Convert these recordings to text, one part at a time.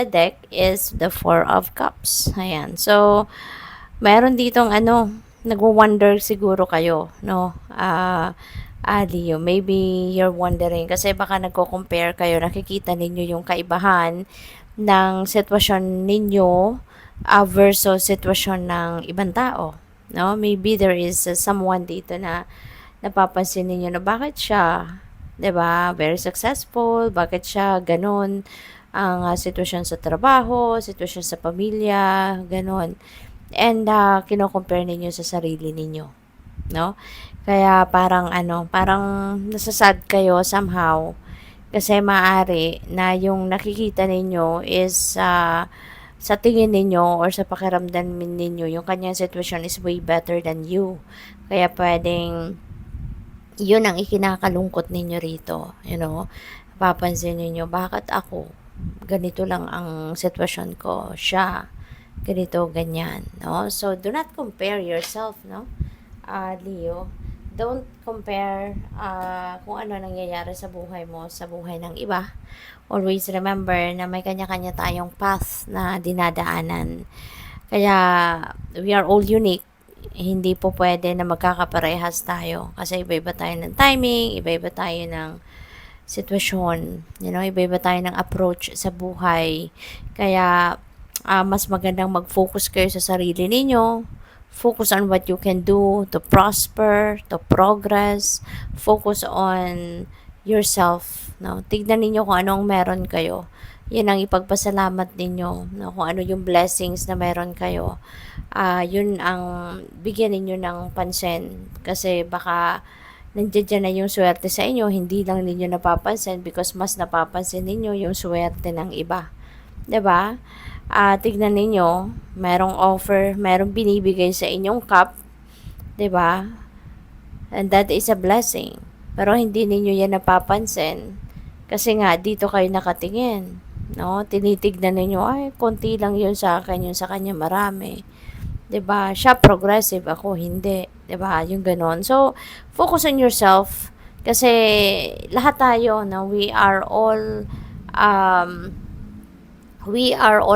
the deck is the Four of Cups. Ayan. So, meron ditong nagwo-wonder siguro kayo, no? Leo, maybe you're wondering kasi baka nagko-compare kayo, nakikita ninyo yung kaibahan ng sitwasyon ninyo versus sitwasyon ng ibang tao, no? Maybe there is someone dito na napapansin ninyo na bakit siya, 'di ba, very successful, bakit siya ganun ang sitwasyon sa trabaho, sitwasyon sa pamilya, ganun. And kino-compare ninyo sa sarili ninyo, no? Kaya parang nasasad kayo somehow kasi maaari na yung nakikita ninyo is sa tingin ninyo or sa pakiramdam ninyo, yung kanyang sitwasyon is way better than you. Kaya pwedeng yun ang ikinakalungkot ninyo rito, papansin ninyo, bakit ako? Ganito lang ang sitwasyon ko, siya, ganito, ganyan, no? So, do not compare yourself, no? Leo, don't compare kung ano nangyayari sa buhay mo sa buhay ng iba. Always remember na may kanya-kanya tayong path na dinadaanan. Kaya, we are all unique. Hindi po pwede na magkakaparehas tayo. Kasi iba-iba tayo ng timing, iba-iba tayo ng sitwasyon, iba-iba tayo ng approach sa buhay. Kaya, mas magandang mag-focus kayo sa sarili ninyo. Focus on what you can do to prosper, to progress. Focus on yourself, no? Tignan ninyo kung anong meron kayo. Yun ang ipagpasalamat ninyo, no? Kung ano yung blessings na meron kayo. Yun ang bigyan ninyo ng pansin. Kasi baka nandiyan na yung swerte sa inyo, hindi lang ninyo napapansin because mas napapansin ninyo yung swerte ng iba. 'Di ba? Tignan ninyo, merong offer, merong binibigay sa inyong cup, 'di ba? And that is a blessing. Pero hindi ninyo yan napapansin kasi nga dito kayo nakatingin, no? Tinitignan ninyo, ay konti lang yun sa akin, yun sa kanya marami. 'Di ba? Siya progressive, ako hindi, 'di ba? Yung ganon. So, focus on yourself kasi lahat tayo, no, we are all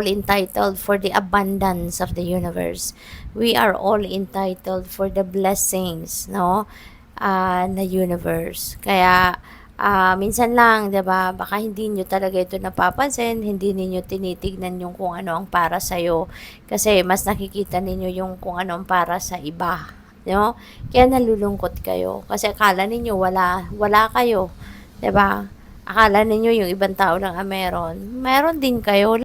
entitled for the abundance of the universe. We are all entitled for the blessings, no? Na universe. Kaya minsan lang, 'di ba? Baka hindi niyo talaga ito napapansin, hindi niyo tinitignan yung kung ano ang para sa iyo kasi mas nakikita ninyo yung kung ano ang para sa iba, no? Kaya nalulungkot kayo kasi akala ninyo wala kayo, 'di ba? Akala ninyo yung ibang tao lang ang meron. Meron din kayo.